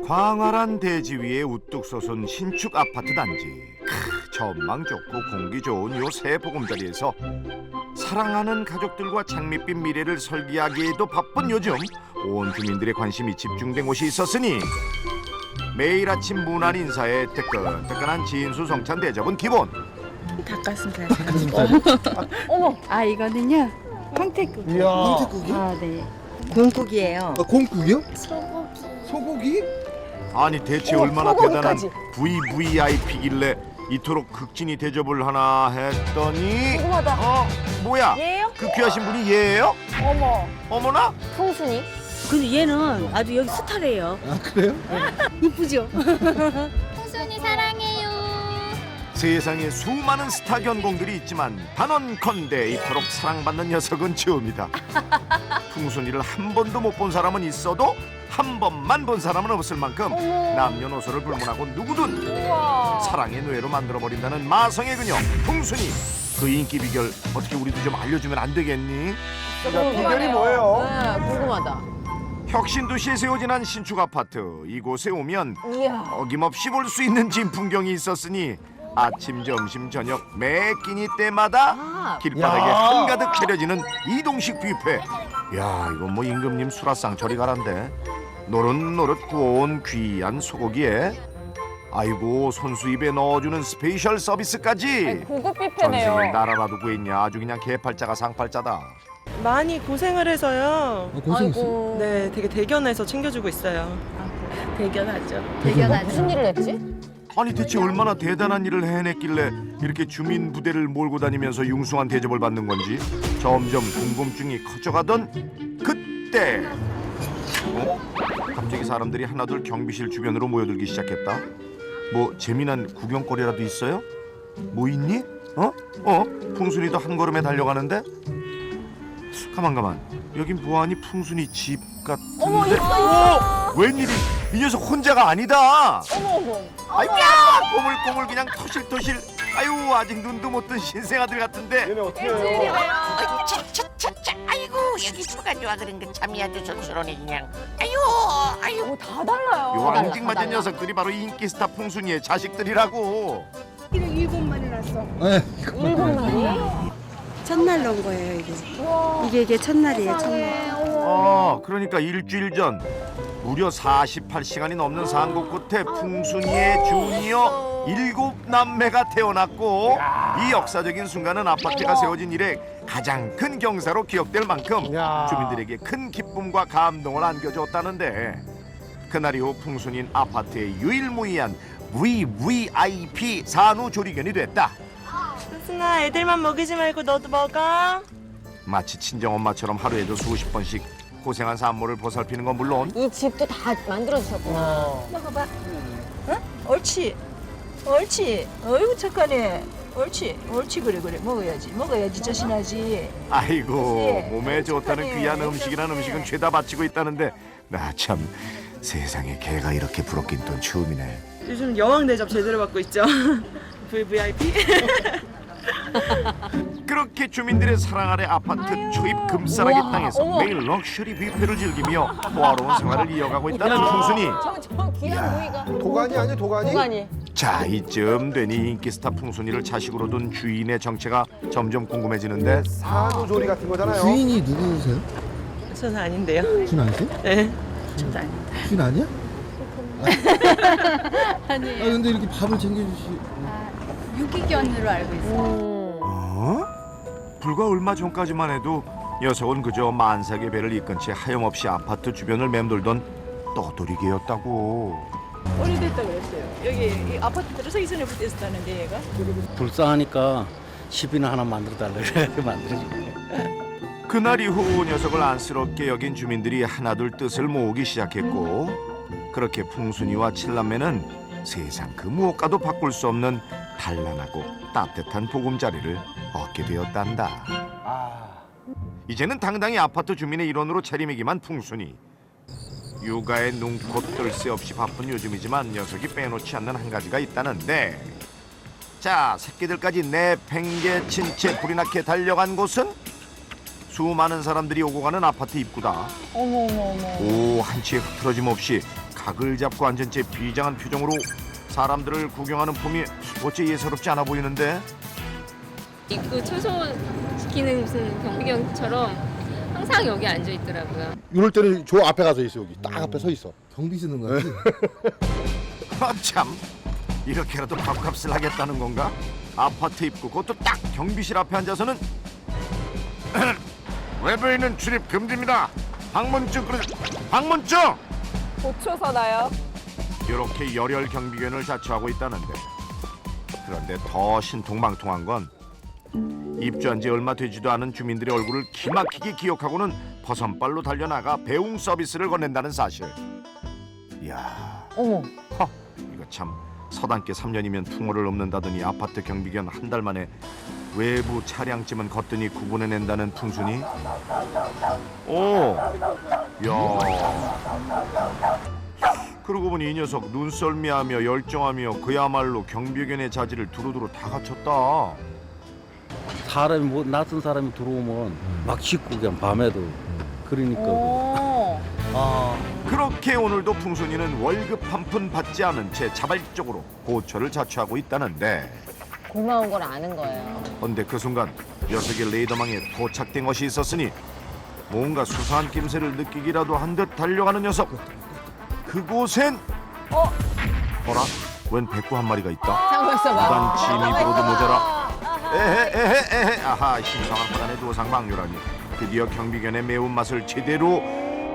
광활한 대지 위에 우뚝 솟은 신축 아파트 단지. 전망 좋고 공기 좋은 요 새 보금자리에서 사랑하는 가족들과 장밋빛 미래를 설계하기에도 바쁜 요즘 온 주민들의 관심이 집중된 곳이 있었으니 매일 아침 문안 인사에 뜨끈뜨끈한 진수성찬 대접은 기본. 닭가슴살. 어머. 아 이거는요 황태국. 이야. 황태국이? 아 네. 곰국이에요. 아, 콩국이요? 소고기. 소고기? 아니 대체 어머, 얼마나 소고기까지. 대단한 VVIP길래 이토록 극진히 대접을 하나 했더니 궁금하다. 뭐야? 얘예요? 그 귀하신 분이 얘예요? 어머. 어머나? 풍순이? 근데 얘는 아주 여기 스타래요. 아, 그래요? 이쁘죠? 풍순이 사랑해요. 세상에 수많은 스타 견공들이 있지만 단언컨대 이토록 사랑받는 녀석은 처음이다. 풍순이를 한 번도 못 본 사람은 있어도 한 번만 본 사람은 없을 만큼 어머. 남녀노소를 불문하고 누구든 우와. 사랑의 노예로 만들어버린다는 마성의 그녀 풍순이. 그 인기 비결 어떻게 우리도 좀 알려주면 안 되겠니? 비결이 뭐예요? 네, 궁금하다. 혁신도시에 세워진 한 신축 아파트. 이곳에 오면 이야. 어김없이 볼 수 있는 진풍경이 있었으니 아침, 점심, 저녁 매 끼니 때마다 아. 길바닥에 야. 한가득 차려지는 이동식 뷔페. 야, 이건 뭐 임금님 수라상 저리 가란데. 노릇노릇 구워온 귀한 소고기에 아이고 손수 입에 넣어주는 스페셜 서비스까지. 고급 전생을 뷔페네요. 나라라도 구했냐. 아주 그냥 개팔자가 상팔자다. 많이 고생을 해서요. 아, 고생했어. 아이고. 네, 되게 대견해서 챙겨주고 있어요. 대견하죠. 대견하죠. 무슨 일을 했지? 아니 대체 얼마나 대단한 일을 해냈길래 이렇게 주민 부대를 몰고 다니면서 융숭한 대접을 받는 건지 점점 궁금증이 커져가던 그때 갑자기 사람들이 하나둘 경비실 주변으로 모여들기 시작했다. 뭐 재미난 구경거리라도 있어요? 뭐 있니? 풍순이도 한 걸음에 달려가는데? 가만 여긴 보아하니 풍순이 집 같은데? 어머, 있어. 웬일이 이 녀석 혼자가 아니다. 어머. 아이고야 꼬물꼬물 그냥 토실토실. 아유 아직 눈도 못 뜬 신생아들 같은데. 얘네 어떻게 해요? 차차차차 아이고 여기 수가 좋아 그런 거 참이 아주 촌스러우네 그냥 아유 다 달라요. 요 앙증맞은 녀석들이 바로 인기 스타 풍순이의 자식들이라고. 일곱 마리 났어. 네. 일곱 마리. 첫날 넣은 거예요, 이게. 우와. 이게 첫날이에요, 첫날. 어머. 그러니까 일주일 전 무려 48시간이 넘는 상고 끝에 풍순이의 주니어 7남매가 태어났고 이 역사적인 순간은 아파트가 세워진 이래 가장 큰 경사로 기억될 만큼 야. 주민들에게 큰 기쁨과 감동을 안겨줬다는데 그날 이후 풍순이는 아파트의 유일무이한 VVIP 산후조리견이 됐다. 순아, 애들만 먹이지 말고 너도 먹어. 마치 친정엄마처럼 하루에도 수십 번씩 고생한 산모를 보살피는 건 물론 이 집도 다 만들어주셨구나. 먹어봐. 응? 옳지. 옳지. 어이구 착하네. 옳지. 옳지 그래. 먹어야지 자신하지. 아이고 몸에 좋다는 착하네. 귀한 음식이란 음식은 죄다 바치고 있다는데 나 참 세상에 개가 이렇게 부럽긴 또 처음이네. 요즘 여왕 대접 제대로 받고 있죠. VVIP. 그렇게 주민들의 사랑 아래 아파트 초입 금싸라기 우와, 땅에서 어머. 매일 럭셔리 뷔페를 즐기며 호화로운 생활을 이어가고 있다는 풍순이. 저 귀한 부위가. 도가니 아니야 도가니? 도가니. 자 이쯤 되니 인기스타 풍순이를 자식으로 둔 주인의 정체가 점점 궁금해지는데 산후조리 같은 거잖아요. 주인이 누구세요? 저는 아닌데요. 주인 아니세요? 네. 주인 아니야? 아니에요. 아, 근데 이렇게 밥을 챙겨주시. 유기견으로 알고 있어요. 불과 얼마 전까지만 해도 녀석은 그저 만삭의 배를 이끈 채 하염없이 아파트 주변을 맴돌던 떠돌이개였다고. 오래됐다 그랬어요. 여기 이 아파트 들어서기 전에 부터 있었다는데 얘가. 불쌍하니까 10이나 하나 만들어 달라 그래 만들어준 거예요. 그날 이후 녀석을 안쓰럽게 여긴 주민들이 하나둘 뜻을 모으기 시작했고 그렇게 풍순이와 칠남매는 세상 그 무엇과도 바꿀 수 없는 단란하고 따뜻한 보금자리를 얻게 되었단다. 이제는 당당히 아파트 주민의 일원으로 자리매김한 풍순이. 육아에 눈코 뜰 새 없이 바쁜 요즘이지만 녀석이 빼놓지 않는 한 가지가 있다는데 자 새끼들까지 내팽개친 채 불이 나게 달려간 곳은 수많은 사람들이 오고 가는 아파트 입구다. 어머. 오 한치의 흐트러짐 없이 각을 잡고 앉은 채 비장한 표정으로 사람들을 구경하는 폼이 어째 예사롭지 않아 보이는데. 입구 초소시키는 무슨 경비경처럼 항상 여기 앉아 있더라고요. 이럴 때는 저 앞에 가서 있어. 여기 딱 앞에 서 있어. 경비 쓰는 거지? 아, 참, 이렇게라도 밥값을 하겠다는 건가? 아파트 입구, 그것도 딱 경비실 앞에 앉아서는 외부인은 출입 금지입니다. 방문증 방문증! 고초서나요? 이렇게 열혈 경비견을 자처하고 있다는데, 그런데 더 신통방통한 건 입주한 지 얼마 되지도 않은 주민들의 얼굴을 기막히게 기억하고는 버선발로 달려나가 배웅 서비스를 건넨다는 사실. 이야, 어머. 이거 참, 서당계 3년이면 풍어를 넘는다더니 아파트 경비견 한 달 만에 외부 차량쯤은 거뜬히 구분해낸다는 풍순이. 오, 야. 그러고 보니 이 녀석 눈썰미하며 열정하며 그야말로 경비견의 자질을 두루두루 다 갖췄다. 사람이 뭐 낯선 사람이 들어오면 막 씻고 그냥 밤에도 그러니까. 그렇게 오늘도 풍순이는 월급 한 푼 받지 않은 채 자발적으로 고초를 자처하고 있다는데, 고마운 걸 아는 거예요. 그런데 그 순간 녀석의 레이더망에 도착된 것이 있었으니 뭔가 수상한 낌새를 느끼기라도 한 듯 달려가는 녀석. 그곳엔 어라? 웬 백구 한 마리가 있다. 참고 있어봐. 이단 침입으로도 모자라. 에헤. 아하, 신성한 화단의 도상망유라니. 드디어 경비견의 매운맛을 제대로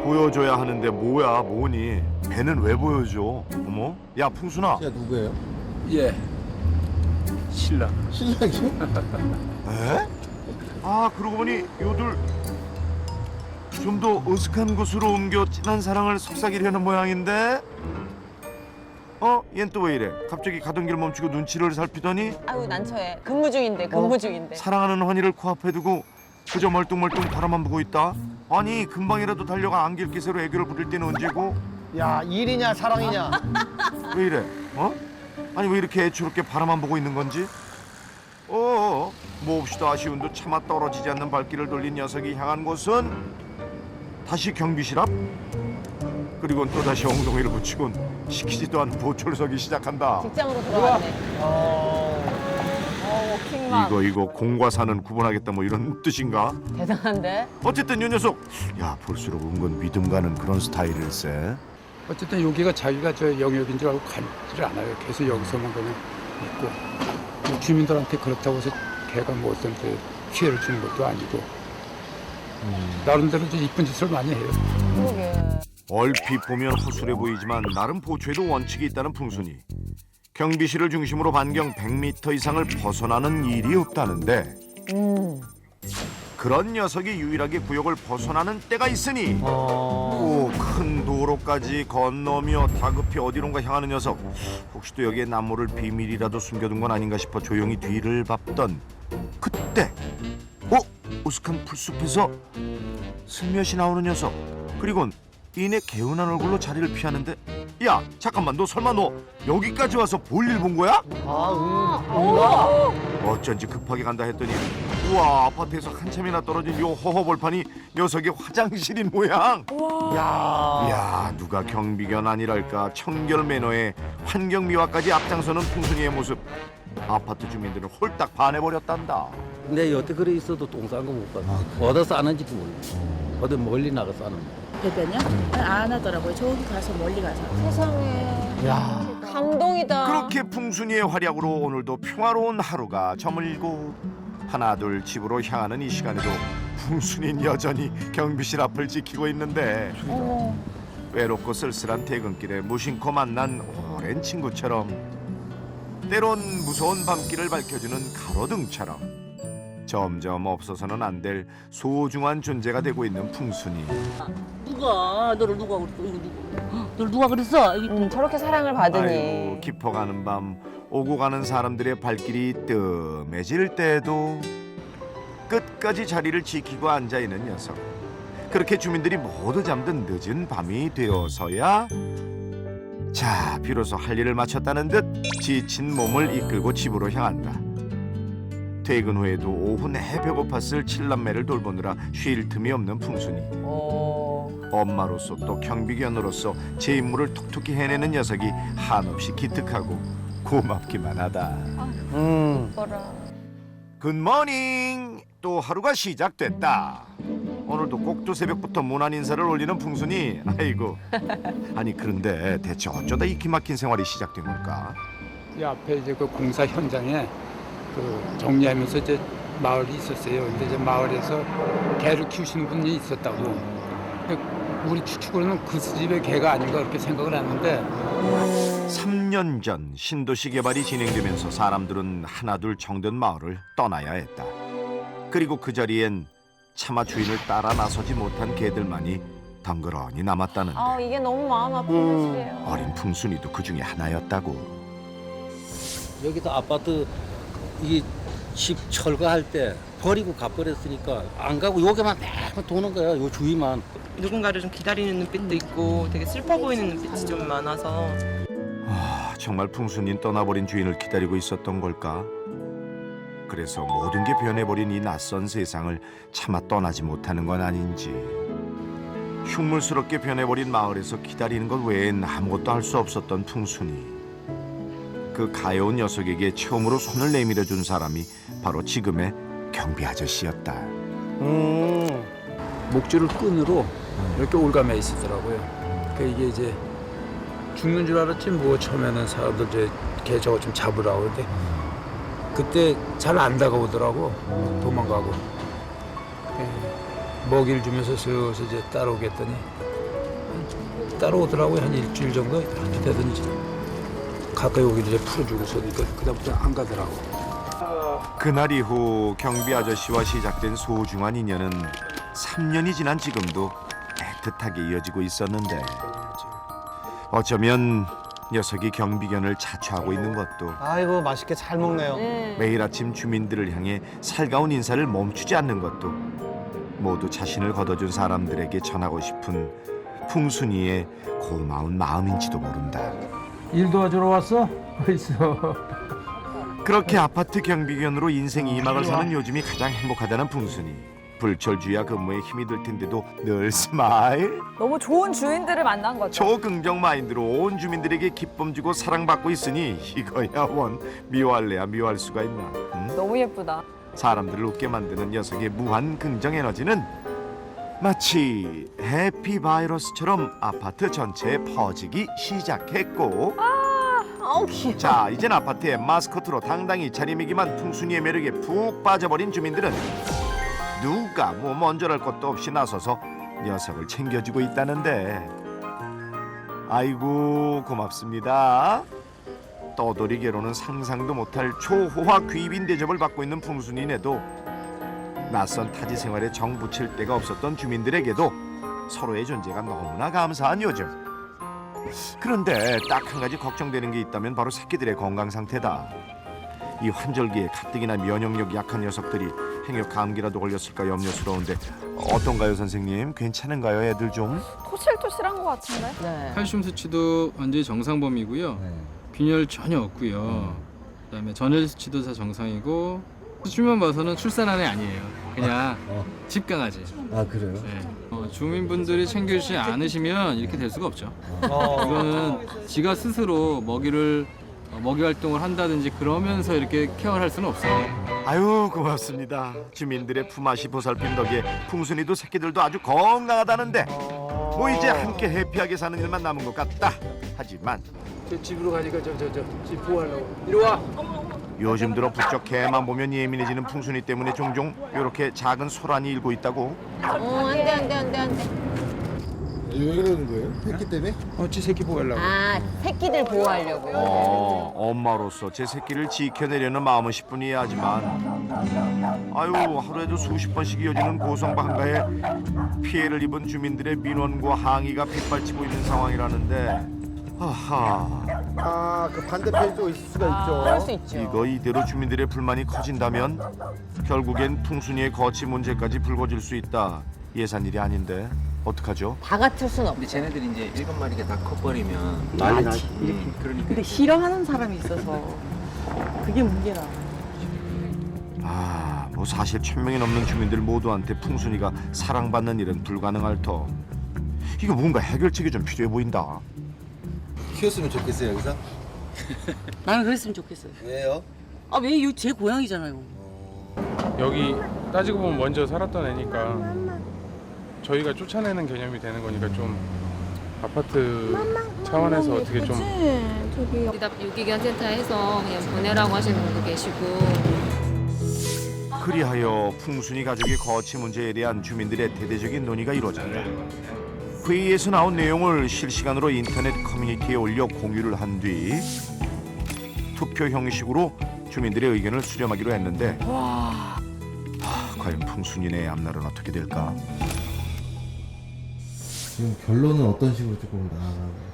보여줘야 하는데 뭐니? 배는 왜 보여줘? 어머? 야, 풍순아. 야, 누구예요? 예. 신랑. 신랑이요? 에? 아, 그러고 보니 요들 좀 더 어색한 곳으로 옮겨 진한 사랑을 속삭이려는 모양인데? 얜 또 왜 이래? 갑자기 가던 길 멈추고 눈치를 살피더니 아유 난처해. 근무 중인데. 사랑하는 허니를 코앞에 두고 그저 멀뚱멀뚱 바라만 보고 있다. 아니, 금방이라도 달려가 안길기세로 애교를 부릴 때는 언제고? 야, 일이냐 사랑이냐? 왜 이래? 아니, 왜 이렇게 애초롭게 바라만 보고 있는 건지? 몹시도 아쉬운도 차마 떨어지지 않는 발길을 돌린 녀석이 향한 곳은 다시 경비실 앞? 그리고는 또다시 엉덩이를 붙이곤 시키지도 않은 보초를 시작한다. 직장으로 돌아왔네. 킹만. 이거 공과 사는 구분하겠다 뭐 이런 뜻인가? 대단한데? 어쨌든 이 녀석, 야, 볼수록 은근 믿음 가는 그런 스타일일세. 어쨌든 여기가 자기가 저 영역인 줄 알고 가지를 않아요. 계속 여기서만 그냥 있고 주민들한테 그렇다고 해서 걔가 뭐 어떤 피해를 주는 것도 아니고 나름대로 좀 이쁜 짓을 많이 해요. 그러게. 얼핏 보면 허술해 보이지만 나름 보초에도 원칙이 있다는 풍순이. 경비실을 중심으로 반경 100m 이상을 벗어나는 일이 없다는데, 그런 녀석이 유일하게 구역을 벗어나는 때가 있으니 큰 도로까지 건너며 다급히 어디론가 향하는 녀석. 혹시 또 여기에 남모를 비밀이라도 숨겨둔 건 아닌가 싶어 조용히 뒤를 밟던 그때 우스한 풀숲에서 슬며시 나오는 녀석. 그리곤 이내 개운한 얼굴로 자리를 피하는데, 야, 잠깐만, 너 설마 너 여기까지 와서 볼일 본 거야? 어쩐지 급하게 간다 했더니 우와, 아파트에서 한참이나 떨어진 요 허허벌판이 녀석의 화장실인 모양. 야, 누가 경비견 아니랄까 청결 매너에 환경 미화까지 앞장서는 풍순이의 모습. 아파트 주민들은 홀딱 반해버렸단다. 근데 여태 그래 있어도 똥 싼 거 못 봤어. 어디서 싸는지도 몰라. 어디 멀리 나가 싸는 거. 배변이요? 안 하더라고요. 저기 가서 멀리 가서. 세상에. 야, 감동이다. 그렇게 풍순이의 활약으로 오늘도 평화로운 하루가 저물고 하나둘 집으로 향하는 이 시간에도 풍순이는 여전히 경비실 앞을 지키고 있는데, 외롭고 쓸쓸한 퇴근길에 무심코 만난 오랜 친구처럼, 때론 무서운 밤길을 밝혀주는 가로등처럼 점점 없어서는 안 될 소중한 존재가 되고 있는 풍순이. 너를 누가 그랬어? 저렇게 사랑을 받으니. 아이고, 깊어가는 밤 오고 가는 사람들의 발길이 뜸해질 때도 끝까지 자리를 지키고 앉아있는 녀석. 그렇게 주민들이 모두 잠든 늦은 밤이 되어서야 자, 비로소 할 일을 마쳤다는 듯 지친 몸을 이끌고 집으로 향한다. 퇴근 후에도 오후 내 배고팠을 칠남매를 돌보느라 쉴 틈이 없는 풍순이. 엄마로서 또 경비견으로서 제 임무를 톡톡히 해내는 녀석이 한없이 기특하고 고맙기만 하다. 뭐라. 굿모닝! 또 하루가 시작됐다. 오늘도 꼭두 새벽부터 문안 인사를 올리는 풍순이. 아이고. 아니 그런데 대체 어쩌다 이 기막힌 생활이 시작된 걸까? 이 앞에 이제 그 공사 현장에 그 정리하면서 이제 마을이 있었어요. 근데 이제 마을에서 개를 키우시는 분이 있었다고. 근데 우리 추측으로는 그 집의 개가 아닌가 그렇게 생각을 했는데 3년 전 신도시 개발이 진행되면서 사람들은 하나둘 정든 마을을 떠나야 했다. 그리고 그 자리엔 차마 주인을 따라 나서지 못한 개들만이 덩그러니 남았다는데 아, 이게 너무 마음 아픈 사실이에요. 어린 풍순이도 그 중에 하나였다고. 여기도 아파트 이 집 철거할 때 버리고 가버렸으니까 안 가고 여기만 매번 도는 거야. 요 주위만. 누군가를 좀 기다리는 눈빛도 있고 되게 슬퍼 보이는 눈빛이 좀 많아서 아, 정말 풍순이는 떠나버린 주인을 기다리고 있었던 걸까? 그래서 모든 게 변해버린 이 낯선 세상을 차마 떠나지 못하는 건 아닌지. 흉물스럽게 변해버린 마을에서 기다리는 것 외엔 아무것도 할 수 없었던 풍순이. 그 가여운 녀석에게 처음으로 손을 내밀어준 사람이 바로 지금의 경비 아저씨였다. 목줄을 끈으로 이렇게 올가매 있었더라고요. 그 이게 이제 죽는 줄 알았지 뭐 처음에는 사람들 이제 개 저거 좀 잡으라고 그러는데 그때 잘 안 다가오더라고. 도망가고 먹이를 주면서 슬슬 이제 따라오겠더니 따라오더라고요. 한 일주일 정도 이렇게 되더니 이제 가까이 오기를 이제 풀어주고서 그다음부터 안 가더라고. 그날 이후 경비 아저씨와 시작된 소중한 인연은 3년이 지난 지금도 애틋하게 이어지고 있었는데 어쩌면 녀석이 경비견을 자처하고 있는 것도 아이고 맛있게 잘 먹네요. 매일 아침 주민들을 향해 살가운 인사를 멈추지 않는 것도 모두 자신을 걷어준 사람들에게 전하고 싶은 풍순이의 고마운 마음인지도 모른다. 일 도와주러 왔어? 어딨어? 그렇게 아파트 경비견으로 인생 2막을 사는 요즘이 가장 행복하다는 풍순이. 불철주야 근무에 힘이 들 텐데도 늘 스마일. 너무 좋은 주인들을 만난 거죠. 초긍정 마인드로 온 주민들에게 기쁨 주고 사랑받고 있으니 이거야 원 미워할래야 미워할 수가 있나. 너무 예쁘다. 사람들을 웃게 만드는 녀석의 무한 긍정 에너지는 마치 해피 바이러스처럼 아파트 전체에 퍼지기 시작했고 아우 귀여워. 자 이젠 아파트의 마스코트로 당당히 자리매김한 풍순이의 매력에 푹 빠져버린 주민들은 누가 뭐 먼저랄 것도 없이 나서서 녀석을 챙겨주고 있다는데 아이고 고맙습니다. 떠돌이개로는 상상도 못할 초호화 귀빈 대접을 받고 있는 풍순이네도 낯선 타지 생활에 정 붙일 데가 없었던 주민들에게도 서로의 존재가 너무나 감사한 요즘. 그런데 딱 한 가지 걱정되는 게 있다면 바로 새끼들의 건강 상태다. 이 환절기에 가뜩이나 면역력이 약한 녀석들이 행여 감기라도 걸렸을까 염려스러운데 어떤가요 선생님? 괜찮은가요 애들 좀? 토실토실한 것 같은데? 네. 칼슘 수치도 완전히 정상범위고요. 균열 전혀 없고요. 그다음에 전열 수치도 다 정상이고 수치만 봐서는 출산한 애 아니에요. 그냥 집 강아지. 아 그래요? 네. 주민분들이 챙겨주지 않으시면 이렇게 될 수가 없죠. 이거는 지가 스스로 먹이 활동을 한다든지 그러면서 이렇게 케어를 할 수는 없어요. 아유 고맙습니다. 주민들의 품앗이 보살핌 덕에 풍순이도 새끼들도 아주 건강하다는데 뭐 이제 함께 해피하게 사는 일만 남은 것 같다. 하지만 저 집으로 가니까 집 보호하려고. 이리 와. 요즘 들어 부쩍 개만 보면 예민해지는 풍순이 때문에 종종 이렇게 작은 소란이 일고 있다고. 안돼. 왜 그러는 거예요? 새끼 때문에? 지 새끼 보호하려고. 아, 새끼들 보호하려고. 엄마로서 제 새끼를 지켜내려는 마음은 10분 이해하지만 아유 하루에도 수십 번씩 이어지는 고성방 한가에 피해를 입은 주민들의 민원과 항의가 빗발치고 있는 상황이라는데 아하 그 반대편도 있을 수가 있죠. 그럴 수 있죠. 이거 이대로 주민들의 불만이 커진다면 결국엔 풍순이의 거치 문제까지 불거질 수 있다. 예산일이 아닌데 어떡하죠? 다 같을 순 없어. 근데 쟤네들이 이제 7마리가 다 커버리면 난리 나지. 그러니까 근데 싫어하는 사람이 있어서 그게 문제라. 뭐 사실 1000명이 넘는 주민들 모두한테 풍순이가 사랑받는 일은 불가능할 터. 이거 뭔가 해결책이 좀 필요해 보인다. 키웠으면 좋겠어요 여기서? 나는 그랬으면 좋겠어요. 왜요? 아, 왜 이거 제 고향이잖아요. 여기 따지고 보면 먼저 살았던 애니까 저희가 쫓아내는 개념이 되는 거니까 좀 아파트 차원에서 어떻게 좀 유기견 센터에서 그냥 보내라고 하시는 분도 계시고. 그리하여 풍순이 가족의 거치 문제에 대한 주민들의 대대적인 논의가 이루어진다. 회의에서 나온 내용을 실시간으로 인터넷 커뮤니티에 올려 공유를 한 뒤 투표 형식으로 주민들의 의견을 수렴하기로 했는데 과연 풍순이네 앞날은 어떻게 될까? 지금 결론은 어떤 식으로 조금 나아가나요?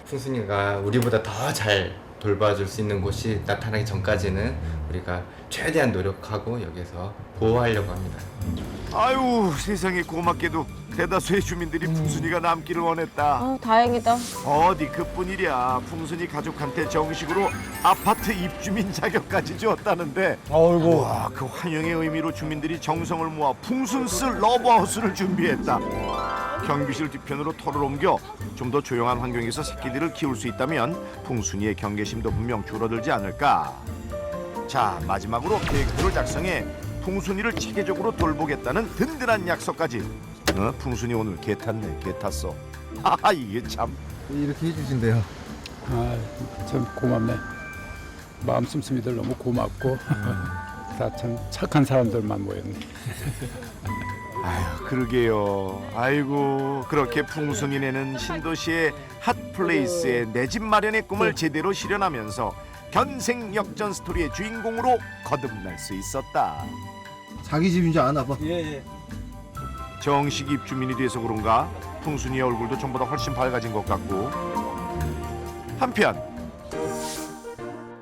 풍순이가 우리보다 더 잘 돌봐줄 수 있는 곳이 나타나기 전까지는 우리가 최대한 노력하고 여기서 보호하려고 합니다. 아유 세상에 고맙게도 대다수의 주민들이 풍순이가 남기를 원했다. 아, 다행이다. 어디 그뿐이랴. 풍순이 가족한테 정식으로 아파트 입주민 자격까지 주었다는데 어이구. 와, 그 환영의 의미로 주민들이 정성을 모아 풍순스 러브하우스를 준비했다. 경비실 뒤편으로 터를 옮겨 좀 더 조용한 환경에서 새끼들을 키울 수 있다면 풍순이의 경계심도 분명 줄어들지 않을까. 자, 마지막으로 계획표를 작성해 풍순이를 체계적으로 돌보겠다는 든든한 약속까지. 풍순이 오늘 개 탔네, 개 탔어. 하하, 이게 참. 이렇게 해주신대요. 아, 참 고맙네. 마음 씀씀이들 너무 고맙고 다 참 착한 사람들만 모였네. 아유, 그러게요. 아이고, 그렇게 풍순이네는 신도시의 핫플레이스에 내 집 마련의 꿈을 제대로 실현하면서 견생 역전 스토리의 주인공으로 거듭날 수 있었다. 자기 집인 줄 아나 봐. 예. 정식 입주민이 돼서 그런가 풍순이의 얼굴도 전보다 훨씬 밝아진 것 같고, 한편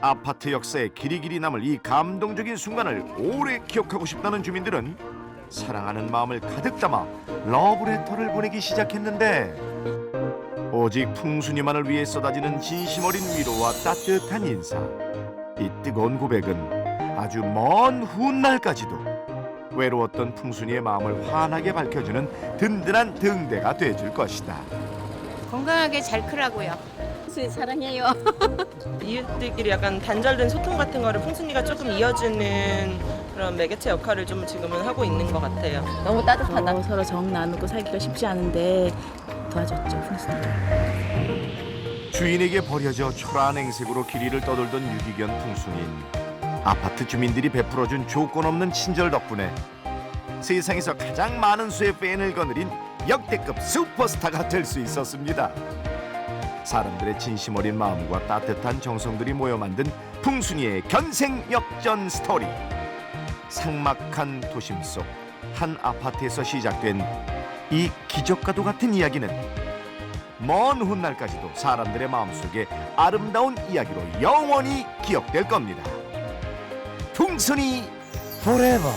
아파트 역사에 길이길이 남을 이 감동적인 순간을 오래 기억하고 싶다는 주민들은 사랑하는 마음을 가득 담아 러브레터를 보내기 시작했는데, 오직 풍순이만을 위해 쏟아지는 진심 어린 위로와 따뜻한 인사, 이 뜨거운 고백은 아주 먼 훗날까지도 외로웠던 풍순이의 마음을 환하게 밝혀주는 든든한 등대가 돼줄 것이다. 건강하게 잘 크라고요. 풍순이 사랑해요. 이웃들끼리 약간 단절된 소통 같은 거를 풍순이가 조금 이어주는 그런 매개체 역할을 좀 지금은 하고 있는 것 같아요. 너무 따뜻하다. 서로 정 나누고 살기가 쉽지 않은데 도와줬죠, 풍순이가. 주인에게 버려져 초라한 행색으로 길이를 떠돌던 유기견 풍순인, 아파트 주민들이 베풀어준 조건 없는 친절 덕분에 세상에서 가장 많은 수의 팬을 거느린 역대급 슈퍼스타가 될 수 있었습니다. 사람들의 진심 어린 마음과 따뜻한 정성들이 모여 만든 풍순이의 견생 역전 스토리. 삭막한 도심 속 한 아파트에서 시작된 이 기적과도 같은 이야기는 먼 훗날까지도 사람들의 마음속에 아름다운 이야기로 영원히 기억될 겁니다. 풍순이 포레버.